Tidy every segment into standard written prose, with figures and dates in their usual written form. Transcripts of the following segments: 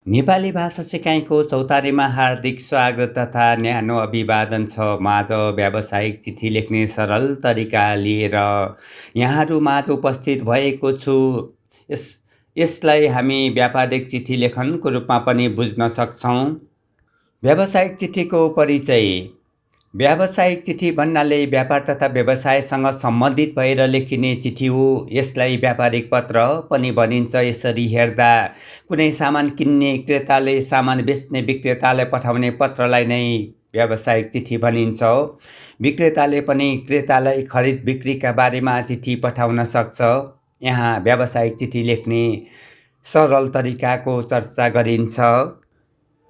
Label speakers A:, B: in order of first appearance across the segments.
A: नेपाली भाषा सिकाइको चौतारीमा हार्दिक स्वागत तथा न्यानो अभिवादन छ। म आज व्यावसायिक चिठी लेख्ने सरल तरिका लिएर यहाँहरूमाझ उपस्थित भएको छु। यस यसलाई हामी व्यापारिक चिठी लेखनको रूपमा पनि बुझ्न सक्छौँ। व्यावसायिक चिठीको परिचय। व्यावसायिक चिठी भन्नाले व्यापार तथा व्यवसायसँग सम्बन्धित भएर लेखिने चिठी हो। यसलाई व्यापारिक पत्र पनि भनिन्छ। यसरी हेर्दा कुनै सामान किन्ने क्रेताले सामान बेच्ने विक्रेतालाई पठाउने पत्रलाई नै व्यावसायिक चिठी भनिन्छ। विक्रेताले पनि क्रेतालाई खरिद बिक्रीका बारेमा चिठी पठाउन सक्छ। यहाँ व्यावसायिक चिठी लेख्ने सरल तरिकाको चर्चा गरिन्छ।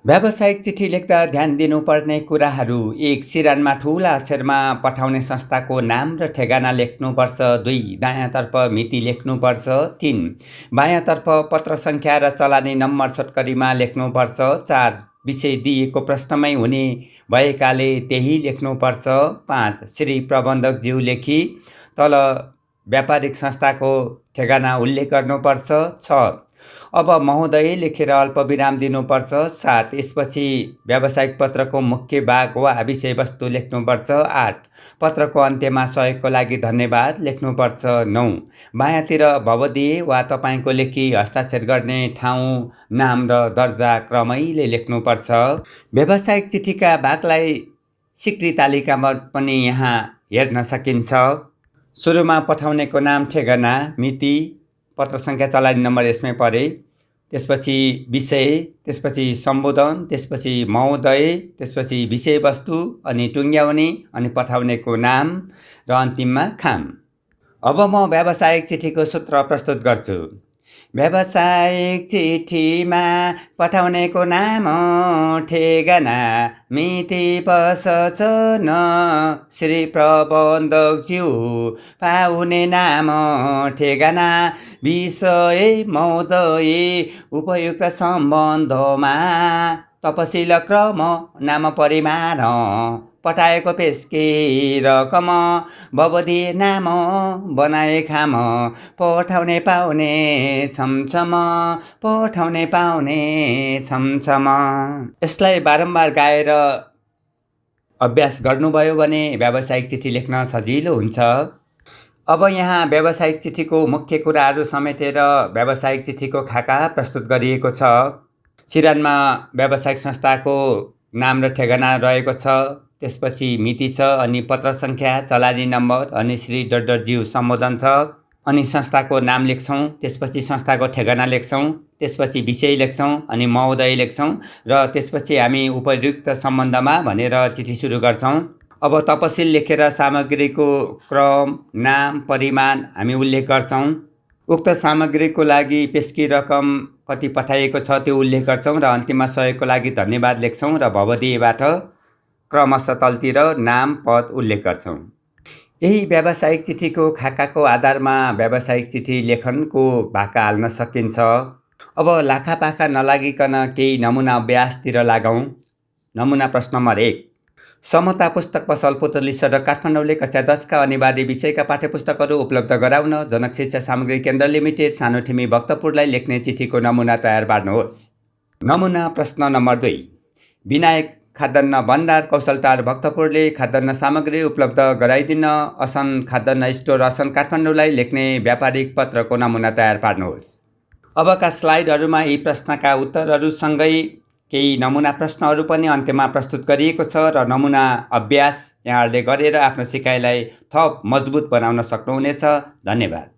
A: व्यावसायिक चिठी लेख्दा ध्यान दिनुपर्ने कुराहरू: 1. सिरानमा ठुला अक्षरमा पठाउने संस्थाको नाम र ठेगाना लेख्नुपर्छ। 2. दायाँतर्फ मिति लेख्नुपर्छ। 3. बायाँतर्फ पत्र सङ्ख्या र चलानी नम्बर छोटकरीमा लेख्नुपर्छ। 4. विषय दिएको प्रश्नमै हुने भएकाले त्यही लेख्नुपर्छ। 5. श्री प्रबन्धकज्यू लेखी तल व्यापारिक संस्थाको ठेगाना उल्लेख गर्नुपर्छ। 6. अब महोदय लेखेर अल्पविराम दिनुपर्छ। 7. यसपछि व्यावसायिक पत्रको मुख्य भाग वा विषयवस्तु लेख्नुपर्छ। 8. पत्रको अन्त्यमा सहयोगको लागि धन्यवाद लेख्नुपर्छ। 9. बायाँतिर भवदीय वा तपाईँको लेखी हस्ताक्षर गर्ने ठाउँ, नाम र दर्जा क्रमैले लेख्नुपर्छ। व्यावसायिक चिठीका भागलाई सिक्री तालिकामा पनि यहाँ हेर्न सकिन्छ। सुरुमा पठाउनेको नाम, ठेगाना, मिति, पत्र सङ्ख्या, चलानी नम्बर यसमै परे। त्यसपछि विषय, त्यसपछि सम्बोधन, त्यसपछि महोदय, त्यसपछि विषयवस्तु, अनि टुङ्ग्याउने, अनि पठाउनेको नाम र अन्तिममा खाम। अब म व्यावसायिक चिठीको सूत्र प्रस्तुत गर्छु। व्यावसायिक चिठीमा पठाउनेको नाम, ठेगाना, मिति पसछन् श्री प्रबन्धकज्यू, पाउने नाम, ठेगाना, विषय, महोदय, उपयुक्त सम्बन्धमा, तपसिल क्रम, नाम परिमाण, पठाएको पेस्के रकम, भवदीय नाम, बनाए खाम, पठाउने पाउने छमछम, पठाउने पाउने छमछम। यसलाई बारम्बार गाएर अभ्यास गर्नुभयो भने व्यावसायिक चिठी लेख्न सजिलो हुन्छ। अब यहाँ व्यावसायिक चिठीको मुख्य कुराहरू समेटेर व्यावसायिक चिठीको खाका प्रस्तुत गरिएको छ। सिरानमा व्यावसायिक संस्थाको नाम र ठेगाना रहेको छ। त्यसपछि मिति छ, अनि पत्र सङ्ख्या, चलानी नम्बर, अनि श्री डडरज्यू सम्बोधन छ, अनि संस्थाको नाम लेख्छौँ। त्यसपछि संस्थाको ठेगाना लेख्छौँ। त्यसपछि विषय लेख्छौँ, अनि महोदय लेख्छौँ, र त्यसपछि हामी उपयुक्त सम्बन्धमा भनेर चिठी सुरु गर्छौँ। अब तपसिल लेखेर सामग्रीको क्रम, नाम, परिमाण हामी उल्लेख गर्छौँ। उक्त सामग्रीको लागि पेस्की रकम कति पठाइएको छ त्यो उल्लेख गर्छौँ, र अन्तिममा सहयोगको लागि धन्यवाद लेख्छौँ, र भवदीयबाट क्रमशः तलतिर नाम, पद उल्लेख गर्छौँ। यही व्यावसायिक चिठीको खाकाको आधारमा व्यावसायिक चिठी लेखनको भाका हाल्न सकिन्छ। अब लाखापाखा नलागिकन केही नमुना अभ्यासतिर लागौँ। नमुना प्रश्न नम्बर 1। समता पुस्तक पसल पुतली सडक काठमाडौँले कक्षा 10 का अनिवार्य विषयका पाठ्यपुस्तकहरू उपलब्ध गराउन जनक शिक्षा सामग्री केन्द्र लिमिटेड, सानोठिमी, भक्तपुरलाई लेख्ने चिठीको नमुना तयार पार्नुहोस्। नमुना प्रश्न नम्बर 2। विनायक खाद्यान्न भण्डार, कौशलटार, भक्तपुरले खाद्यान्न सामग्री उपलब्ध गराइदिन असन खाद्यान्न स्टोर, असन, काठमाडौँलाई लेख्ने व्यापारिक पत्रको नमुना तयार पार्नुहोस्। अबका स्लाइडहरूमा यी प्रश्नका उत्तरहरूसँगै केही नमुना प्रश्नहरू पनि अन्त्यमा प्रस्तुत गरिएको छ, र नमुना अभ्यास यहाँहरूले गरेर आफ्नो सिकाइलाई थप मजबुत बनाउन सक्नुहुनेछ। धन्यवाद।